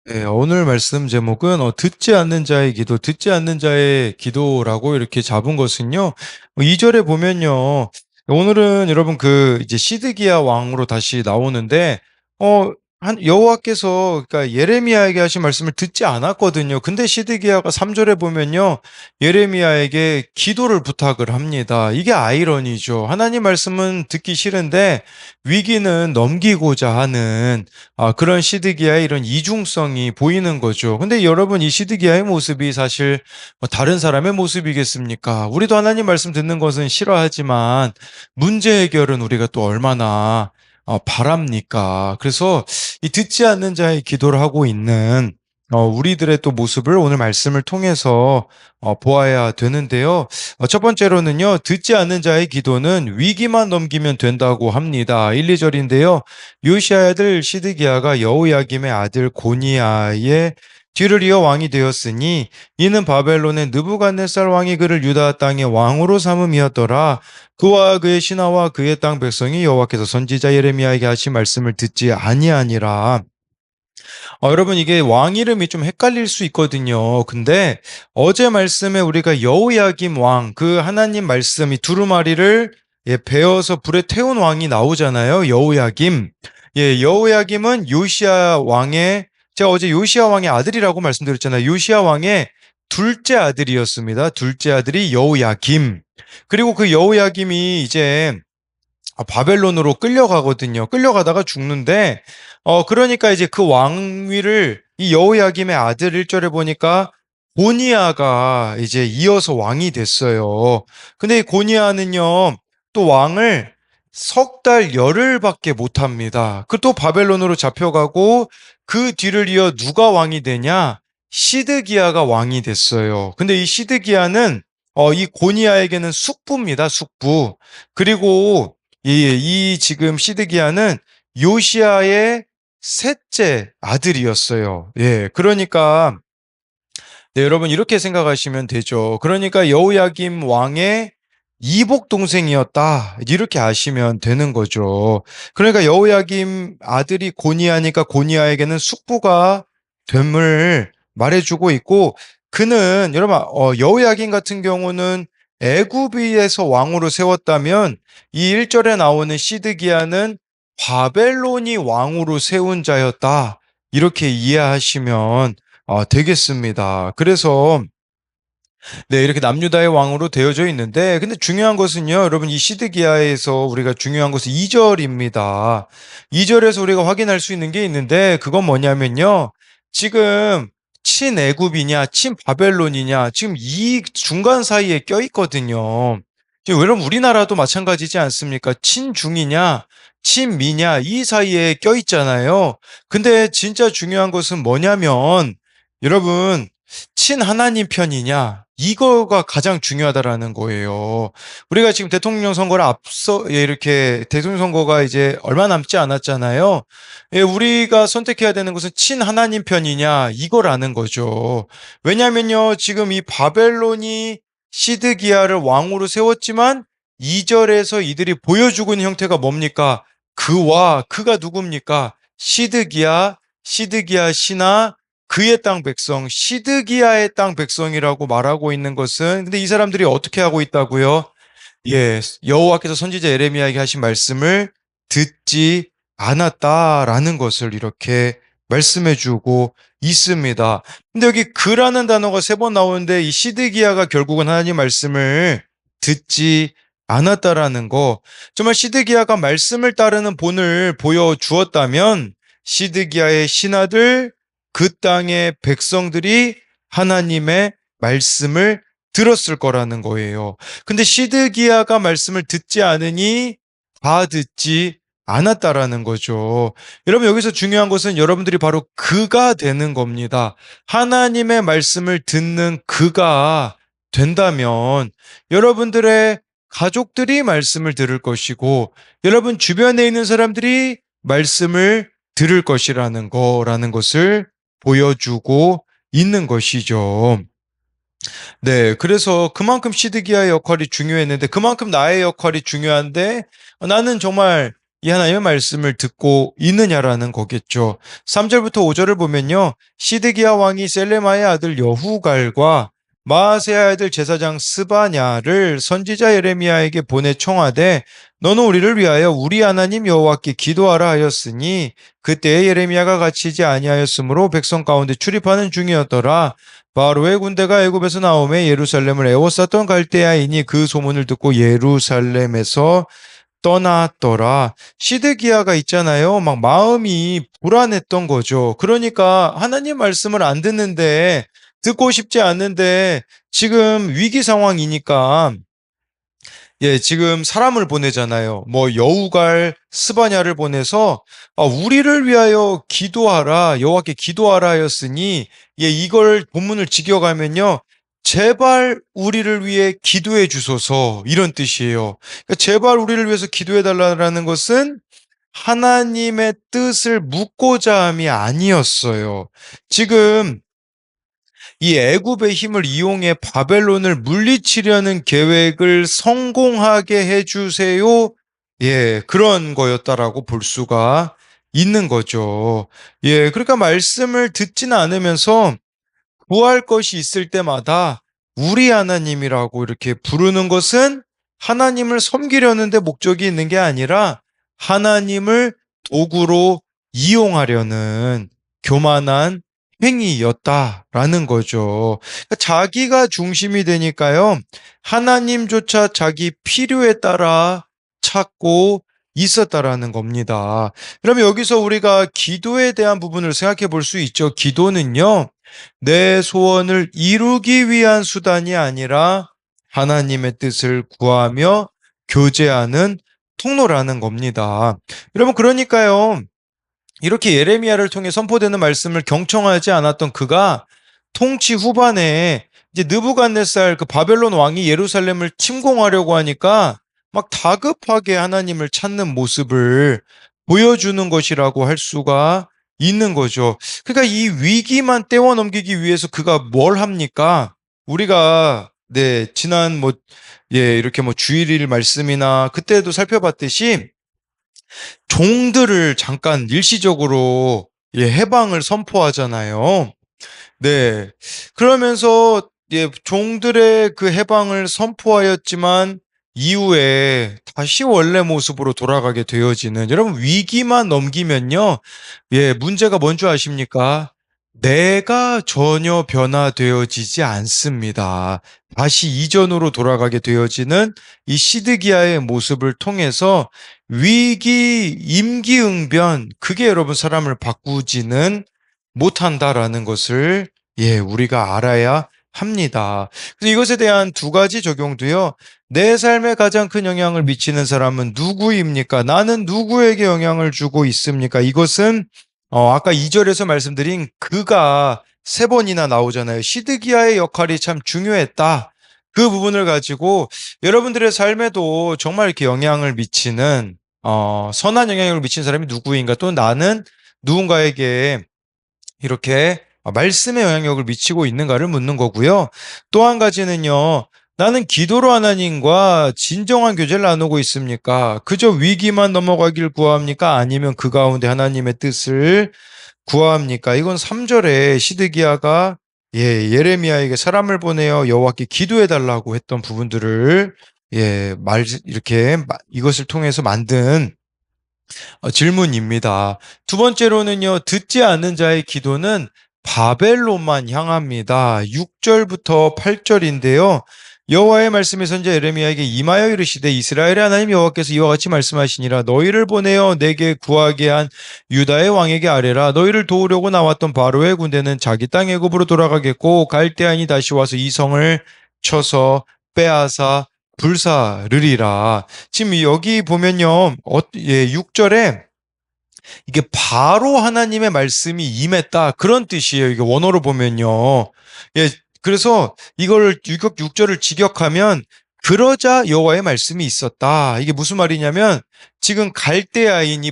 네, 오늘 말씀 제목은 듣지 않는 자의 기도, 듣지 않는 자의 기도라고 이렇게 잡은 것은요. 2절에 보면요. 오늘은 여러분 이제 시드기야 왕으로 다시 나오는데 한 여호와께서 그러니까 예레미야에게 하신 말씀을 듣지 않았거든요. 근데 시드기야가 3절에 보면요. 예레미야에게 기도를 부탁을 합니다. 이게 아이러니죠. 하나님 말씀은 듣기 싫은데 위기는 넘기고자 하는 그런 시드기야의 이런 이중성이 보이는 거죠. 근데 여러분, 이 시드기야의 모습이 사실 뭐 다른 사람의 모습이겠습니까? 우리도 하나님 말씀 듣는 것은 싫어하지만 문제 해결은 우리가 또 얼마나 바랍니까? 그래서 이 듣지 않는 자의 기도를 하고 있는 우리들의 또 모습을 오늘 말씀을 통해서 보아야 되는데요. 첫 번째로는요, 듣지 않는 자의 기도는 위기만 넘기면 된다고 합니다. 1, 2절인데요. 요시아의 아들 시드기야가 여호야김의 아들 고니아의 뒤를 이어 왕이 되었으니 이는 바벨론의 느부갓네살 왕이 그를 유다 땅의 왕으로 삼음이었더라. 그와 그의 신하와 그의 땅 백성이 여호와께서 선지자 예레미야에게 하신 말씀을 듣지 아니하니라. 여러분, 이게 왕 이름이 좀 헷갈릴 수 있거든요. 근데 어제 말씀에 우리가 여호야김 왕, 그 하나님 말씀이 두루마리를 베어서 불에 태운 왕이 나오잖아요. 여호야김. 여호야김은 요시야 왕의, 제가 어제 요시야 왕의 아들이라고 말씀드렸잖아요. 요시야 왕의 둘째 아들이었습니다. 둘째 아들이 여호야김. 그리고 그 여호야김이 이제 바벨론으로 끌려가거든요. 끌려가다가 죽는데, 그러니까 이제 그 왕위를 이 여호야김의 아들 1절에 보니까 고니아가 이제 이어서 왕이 됐어요. 근데 이 고니아는요, 또 왕을 석 달 열흘밖에 못 합니다. 그 또 바벨론으로 잡혀가고 그 뒤를 이어 누가 왕이 되냐? 시드기야가 왕이 됐어요. 근데 이 시드기야는 이 고니아에게는 숙부입니다. 숙부. 그리고 이 지금 시드기야는 요시아의 셋째 아들이었어요. 그러니까 네, 여러분 이렇게 생각하시면 되죠. 그러니까 여호야김 왕의 이복 동생이었다. 이렇게 아시면 되는 거죠. 그러니까 여호야김 아들이 고니아니까 고니아에게는 숙부가 됨을 말해주고 있고, 그는 여러분 여호야김 같은 경우는 애굽에서 왕으로 세웠다면 이 1절에 나오는 시드기야는 바벨론이 왕으로 세운 자였다. 이렇게 이해하시면 되겠습니다. 그래서 네, 이렇게 남유다의 왕으로 되어져 있는데, 근데 중요한 것은요, 여러분, 이 시드기야에서 우리가 중요한 것은 2절입니다. 2절에서 우리가 확인할 수 있는 게 있는데, 그건 뭐냐면요, 지금 친애굽이냐, 친바벨론이냐, 지금 이 중간 사이에 껴있거든요. 지금 여러분, 우리나라도 마찬가지지 않습니까? 친중이냐, 친미냐, 이 사이에 껴있잖아요. 근데 진짜 중요한 것은 뭐냐면, 여러분, 친하나님 편이냐? 이거가 가장 중요하다라는 거예요. 우리가 지금 대통령 선거를 앞서, 이렇게 대통령 선거가 이제 얼마 남지 않았잖아요. 우리가 선택해야 되는 것은 친하나님 편이냐? 이거라는 거죠. 왜냐면요, 지금 이 바벨론이 시드기야를 왕으로 세웠지만 2절에서 이들이 보여주고 있는 형태가 뭡니까? 그가 누굽니까? 시드기야 신하, 그의 땅 백성, 시드기야의 땅 백성이라고 말하고 있는 것은, 근데 이 사람들이 어떻게 하고 있다고요? 여호와께서 선지자 예레미야에게 하신 말씀을 듣지 않았다라는 것을 이렇게 말씀해 주고 있습니다. 근데 여기 그라는 단어가 3번 나오는데 이 시드기야가 결국은 하나님 말씀을 듣지 않았다라는 거, 정말 시드기야가 말씀을 따르는 본을 보여주었다면 시드기야의 신하들, 그 땅의 백성들이 하나님의 말씀을 들었을 거라는 거예요. 근데 시드기야가 말씀을 듣지 않으니 다 듣지 않았다라는 거죠. 여러분, 여기서 중요한 것은 여러분들이 바로 그가 되는 겁니다. 하나님의 말씀을 듣는 그가 된다면 여러분들의 가족들이 말씀을 들을 것이고, 여러분 주변에 있는 사람들이 말씀을 들을 거라는 것을 보여주고 있는 것이죠. 네, 그래서 그만큼 시드기야의 역할이 중요했는데, 그만큼 나의 역할이 중요한데, 나는 정말 이 하나님의 말씀을 듣고 있느냐라는 거겠죠. 3절부터 5절을 보면요. 시드기야 왕이 셀레마의 아들 여후갈과 마아세야 아들 제사장 스바냐를 선지자 예레미야에게 보내 청하되 너는 우리를 위하여 우리 하나님 여호와께 기도하라 하였으니 그때에 예레미야가 갇히지 아니하였으므로 백성 가운데 출입하는 중이었더라. 바로의 군대가 애굽에서 나오매 예루살렘을 에워쌌던 갈대아인이 그 소문을 듣고 예루살렘에서 떠났더라. 시드기야가 있잖아요. 막 마음이 불안했던 거죠. 그러니까 하나님 말씀을 안 듣는데, 듣고 싶지 않는데 지금 위기 상황이니까 지금 사람을 보내잖아요. 뭐 여우갈 스바냐를 보내서 우리를 위하여 기도하라, 여호와께 기도하라 하였으니 이걸 본문을 직역하면요. 제발 우리를 위해 기도해 주소서 이런 뜻이에요. 그러니까 제발 우리를 위해서 기도해 달라는 것은 하나님의 뜻을 묻고자 함이 아니었어요. 지금 이 애굽의 힘을 이용해 바벨론을 물리치려는 계획을 성공하게 해주세요. 그런 거였다라고 볼 수가 있는 거죠. 그러니까 말씀을 듣지는 않으면서 구할 것이 있을 때마다 우리 하나님이라고 이렇게 부르는 것은 하나님을 섬기려는 데 목적이 있는 게 아니라 하나님을 도구로 이용하려는 교만한 행위였다라는 거죠. 그러니까 자기가 중심이 되니까요. 하나님조차 자기 필요에 따라 찾고 있었다라는 겁니다. 그러면 여기서 우리가 기도에 대한 부분을 생각해 볼 수 있죠. 기도는요. 내 소원을 이루기 위한 수단이 아니라 하나님의 뜻을 구하며 교제하는 통로라는 겁니다. 여러분, 그러니까요. 이렇게 예레미야를 통해 선포되는 말씀을 경청하지 않았던 그가 통치 후반에 이제 느부갓네살 그 바벨론 왕이 예루살렘을 침공하려고 하니까 막 다급하게 하나님을 찾는 모습을 보여주는 것이라고 할 수가 있는 거죠. 그러니까 이 위기만 떼어넘기기 위해서 그가 뭘 합니까? 우리가 지난 이렇게 주일일 말씀이나 그때도 살펴봤듯이 종들을 잠깐 일시적으로 해방을 선포하잖아요. 네. 그러면서 종들의 그 해방을 선포하였지만 이후에 다시 원래 모습으로 돌아가게 되어지는 여러분 위기만 넘기면요. 문제가 뭔 줄 아십니까? 내가 전혀 변화되어지지 않습니다. 다시 이전으로 돌아가게 되어지는 이 시드기야의 모습을 통해서 위기, 임기응변, 그게 여러분 사람을 바꾸지는 못한다라는 것을 우리가 알아야 합니다. 그래서 이것에 대한 두 가지 적용도요. 내 삶에 가장 큰 영향을 미치는 사람은 누구입니까? 나는 누구에게 영향을 주고 있습니까? 이것은 아까 2절에서 말씀드린 그가 세 번이나 나오잖아요. 시드기야의 역할이 참 중요했다. 그 부분을 가지고 여러분들의 삶에도 정말 이렇게 영향을 미치는 선한 영향을 미치는 사람이 누구인가? 또 나는 누군가에게 이렇게 말씀의 영향력을 미치고 있는가를 묻는 거고요. 또 한 가지는요. 나는 기도로 하나님과 진정한 교제를 나누고 있습니까? 그저 위기만 넘어가길 구합니까? 아니면 그 가운데 하나님의 뜻을 구합니까? 이건 3절에 시드기야가 예레미야에게 사람을 보내어 여호와께 기도해 달라고 했던 부분들을 이렇게 이것을 통해서 만든 질문입니다. 두 번째로는요, 듣지 않는 자의 기도는 바벨론만 향합니다. 6절부터 8절인데요. 여호와의 말씀이 선지자 예레미야에게 임하여 이르시되 이스라엘의 하나님 여호와께서 이와 같이 말씀하시니라 너희를 보내어 내게 구하게 한 유다의 왕에게 아뢰라 너희를 도우려고 나왔던 바로의 군대는 자기 땅 애굽으로 돌아가겠고 갈대아인이 다시 와서 이 성을 쳐서 빼앗아 불사르리라. 지금 여기 보면요. 6절에 이게 바로 하나님의 말씀이 임했다. 그런 뜻이에요. 이게 원어로 보면요. 그래서 이걸 6절을 직역하면 그러자 여호와의 말씀이 있었다. 이게 무슨 말이냐면 지금 갈대아인이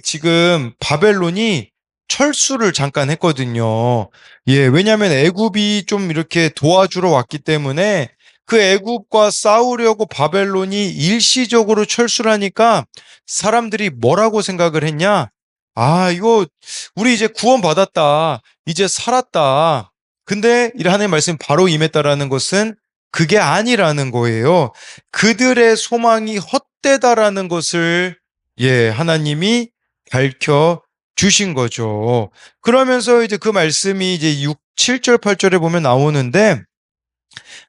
지금 바벨론이 철수를 잠깐 했거든요. 왜냐하면 애굽이 좀 이렇게 도와주러 왔기 때문에 그 애굽과 싸우려고 바벨론이 일시적으로 철수를 하니까 사람들이 뭐라고 생각을 했냐? 아, 이거 우리 이제 구원받았다. 이제 살았다. 근데 이 하나님의 말씀이 바로 임했다라는 것은 그게 아니라는 거예요. 그들의 소망이 헛되다라는 것을 하나님이 밝혀 주신 거죠. 그러면서 이제 그 말씀이 이제 6, 7절, 8절에 보면 나오는데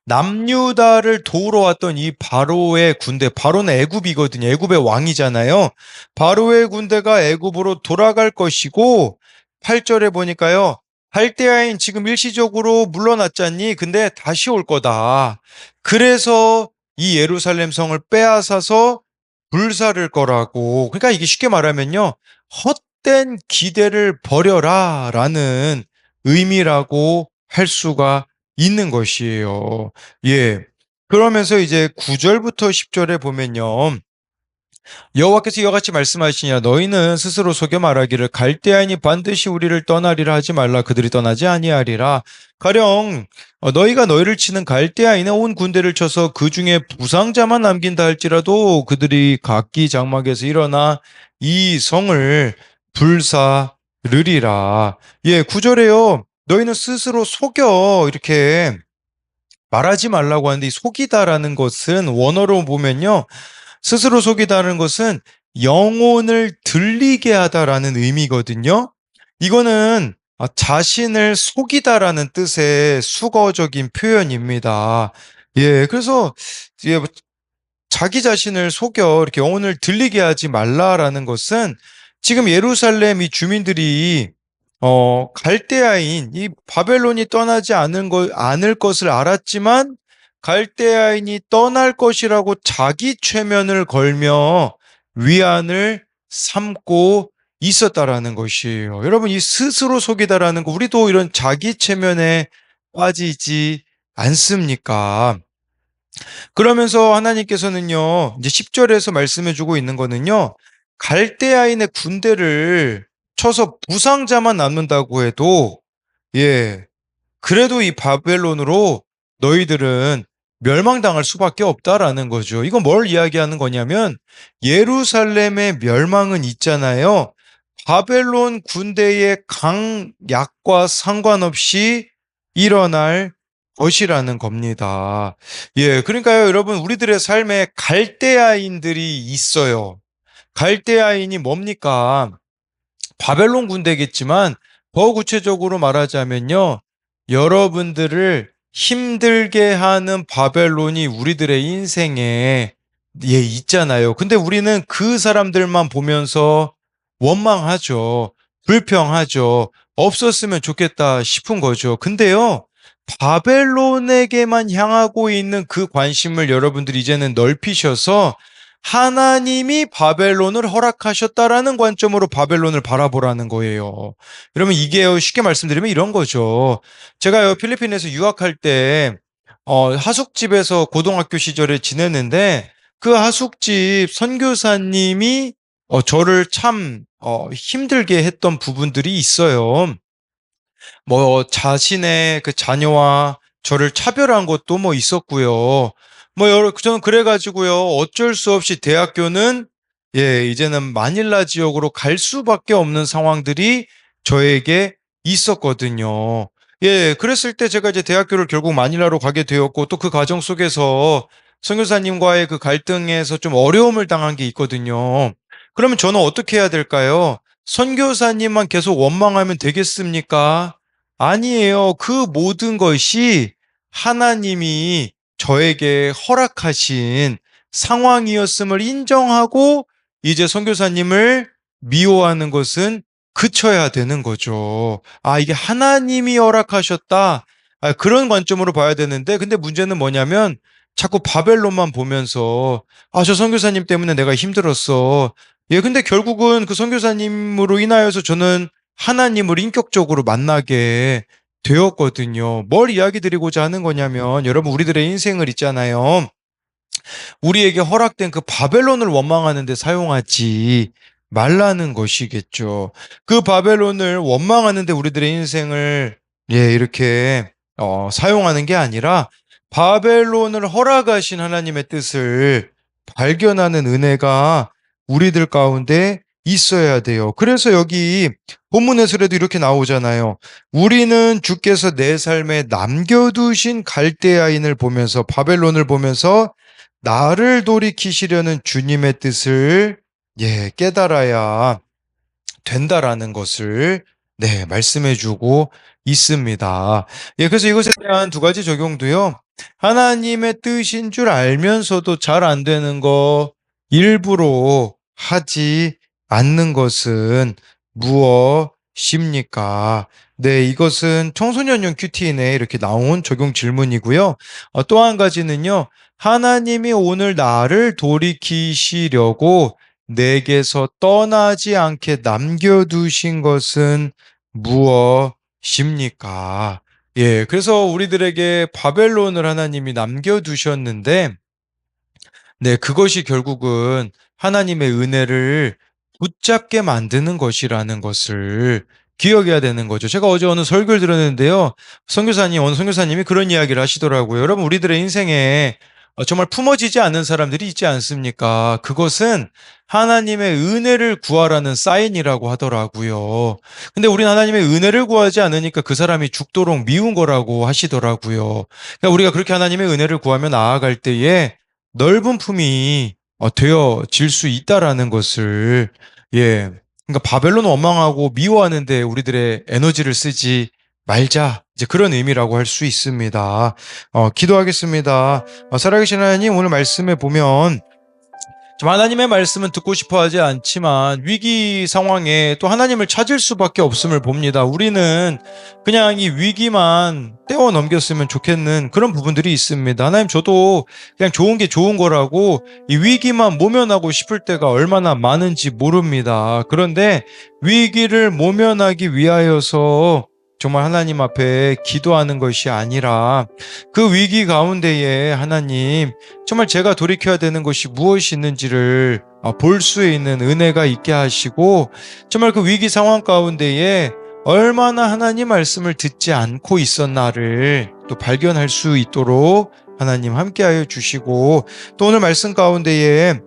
남유다를 도우러 왔던 이 바로의 군대, 바로는 애굽이거든요. 애굽의 왕이잖아요. 바로의 군대가 애굽으로 돌아갈 것이고 8절에 보니까요. 갈대아인 지금 일시적으로 물러났잖니. 근데 다시 올 거다. 그래서 이 예루살렘 성을 빼앗아서 불사를 거라고. 그러니까 이게 쉽게 말하면요. 헛된 기대를 버려라 라는 의미라고 할 수가 있는 것이에요. 예. 그러면서 이제 9절부터 10절에 보면요. 여호와께서 이와 같이 말씀하시니라 너희는 스스로 속여 말하기를 갈대아인이 반드시 우리를 떠나리라 하지 말라 그들이 떠나지 아니하리라 가령 너희가 너희를 치는 갈대아인의 온 군대를 쳐서 그 중에 부상자만 남긴다 할지라도 그들이 각기 장막에서 일어나 이 성을 불사르리라. 예, 9절에요. 너희는 스스로 속여 이렇게 말하지 말라고 하는데 이 속이다라는 것은 원어로 보면요. 스스로 속이다는 것은 영혼을 들리게 하다라는 의미거든요. 이거는 자신을 속이다라는 뜻의 수거적인 표현입니다. 예, 그래서 예, 자기 자신을 속여 이렇게 영혼을 들리게 하지 말라라는 것은 지금 예루살렘 이 주민들이 갈대아인 이 바벨론이 떠나지 않을 것을 알았지만 갈대아인이 떠날 것이라고 자기 최면을 걸며 위안을 삼고 있었다라는 것이에요. 여러분, 이 스스로 속이다라는 거 우리도 이런 자기 최면에 빠지지 않습니까? 그러면서 하나님께서는요, 이제 10절에서 말씀해 주고 있는 거는요, 갈대아인의 군대를 쳐서 부상자만 남는다고 해도, 예, 그래도 이 바벨론으로 너희들은 멸망당할 수밖에 없다라는 거죠. 이건 뭘 이야기하는 거냐면, 예루살렘의 멸망은 있잖아요. 바벨론 군대의 강약과 상관없이 일어날 것이라는 겁니다. 예, 그러니까요, 여러분, 우리들의 삶에 갈대아인들이 있어요. 갈대아인이 뭡니까? 바벨론 군대겠지만, 더 구체적으로 말하자면요, 여러분들을 힘들게 하는 바벨론이 우리들의 인생에 있잖아요. 근데 우리는 그 사람들만 보면서 원망하죠. 불평하죠. 없었으면 좋겠다 싶은 거죠. 근데요, 바벨론에게만 향하고 있는 그 관심을 여러분들이 이제는 넓히셔서 하나님이 바벨론을 허락하셨다라는 관점으로 바벨론을 바라보라는 거예요. 여러분, 이게 쉽게 말씀드리면 이런 거죠. 제가요, 필리핀에서 유학할 때, 하숙집에서 고등학교 시절에 지냈는데, 그 하숙집 선교사님이 저를 참 힘들게 했던 부분들이 있어요. 뭐 자신의 그 자녀와 저를 차별한 것도 뭐 있었고요. 뭐 저는 그래가지고요. 어쩔 수 없이 대학교는 이제는 마닐라 지역으로 갈 수밖에 없는 상황들이 저에게 있었거든요. 예, 그랬을 때 제가 이제 대학교를 결국 마닐라로 가게 되었고 또 그 과정 속에서 선교사님과의 그 갈등에서 좀 어려움을 당한 게 있거든요. 그러면 저는 어떻게 해야 될까요? 선교사님만 계속 원망하면 되겠습니까? 아니에요. 그 모든 것이 하나님이 저에게 허락하신 상황이었음을 인정하고 이제 선교사님을 미워하는 것은 그쳐야 되는 거죠. 아, 이게 하나님이 허락하셨다. 그런 관점으로 봐야 되는데, 근데 문제는 뭐냐면 자꾸 바벨론만 보면서 저 선교사님 때문에 내가 힘들었어. 예, 근데 결국은 그 선교사님으로 인하여서 저는 하나님을 인격적으로 만나게 되었거든요. 뭘 이야기 드리고자 하는 거냐면, 여러분, 우리들의 인생을 있잖아요. 우리에게 허락된 그 바벨론을 원망하는 데 사용하지 말라는 것이겠죠. 그 바벨론을 원망하는 데 우리들의 인생을 이렇게 사용하는 게 아니라 바벨론을 허락하신 하나님의 뜻을 발견하는 은혜가 우리들 가운데 있어야 돼요. 그래서 여기 본문에서라도 이렇게 나오잖아요. 우리는 주께서 내 삶에 남겨두신 갈대아인을 보면서, 바벨론을 보면서 나를 돌이키시려는 주님의 뜻을 깨달아야 된다라는 것을 말씀해 주고 있습니다. 그래서 이것에 대한 두 가지 적용도요. 하나님의 뜻인 줄 알면서도 잘 안 되는 거, 일부러 하지 않는 것은 무엇입니까? 이것은 청소년용 큐티인에 이렇게 나온 적용 질문이고요. 또 한 가지는요. 하나님이 오늘 나를 돌이키시려고 내게서 떠나지 않게 남겨두신 것은 무엇입니까? 그래서 우리들에게 바벨론을 하나님이 남겨두셨는데, 그것이 결국은 하나님의 은혜를 붙잡게 만드는 것이라는 것을 기억해야 되는 거죠. 제가 어제 어느 설교를 들었는데요. 어느 선교사님이 그런 이야기를 하시더라고요. 여러분, 우리들의 인생에 정말 품어지지 않는 사람들이 있지 않습니까? 그것은 하나님의 은혜를 구하라는 사인이라고 하더라고요. 근데 우리는 하나님의 은혜를 구하지 않으니까 그 사람이 죽도록 미운 거라고 하시더라고요. 그러니까 우리가 그렇게 하나님의 은혜를 구하며 나아갈 때에 넓은 품이 되어질 수 있다라는 것을 그러니까 바벨론 원망하고 미워하는데 우리들의 에너지를 쓰지 말자. 이제 그런 의미라고 할 수 있습니다. 기도하겠습니다. 살아계신 하나님, 오늘 말씀에 보면 좀 하나님의 말씀은 듣고 싶어 하지 않지만 위기 상황에 또 하나님을 찾을 수밖에 없음을 봅니다. 우리는 그냥 이 위기만 떼어 넘겼으면 좋겠는 그런 부분들이 있습니다. 하나님, 저도 그냥 좋은 게 좋은 거라고 이 위기만 모면하고 싶을 때가 얼마나 많은지 모릅니다. 그런데 위기를 모면하기 위하여서 정말 하나님 앞에 기도하는 것이 아니라 그 위기 가운데에 하나님, 정말 제가 돌이켜야 되는 것이 무엇이 있는지를 볼 수 있는 은혜가 있게 하시고, 정말 그 위기 상황 가운데에 얼마나 하나님 말씀을 듣지 않고 있었나를 또 발견할 수 있도록 하나님 함께하여 주시고, 또 오늘 말씀 가운데에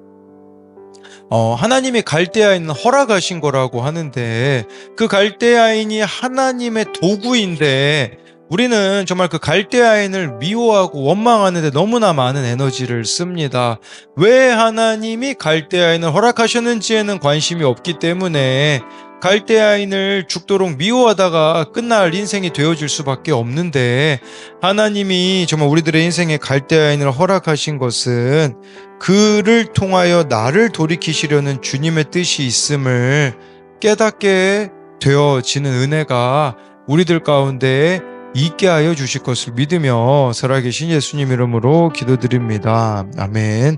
하나님이 갈대아인은 허락하신 거라고 하는데, 그 갈대아인이 하나님의 도구인데 우리는 정말 그 갈대아인을 미워하고 원망하는데 너무나 많은 에너지를 씁니다. 왜 하나님이 갈대아인을 허락하셨는지에는 관심이 없기 때문에 갈대아인을 죽도록 미워하다가 끝날 인생이 되어질 수밖에 없는데, 하나님이 정말 우리들의 인생에 갈대아인을 허락하신 것은 그를 통하여 나를 돌이키시려는 주님의 뜻이 있음을 깨닫게 되어지는 은혜가 우리들 가운데 있게 하여 주실 것을 믿으며 살아계신 예수님 이름으로 기도드립니다. 아멘.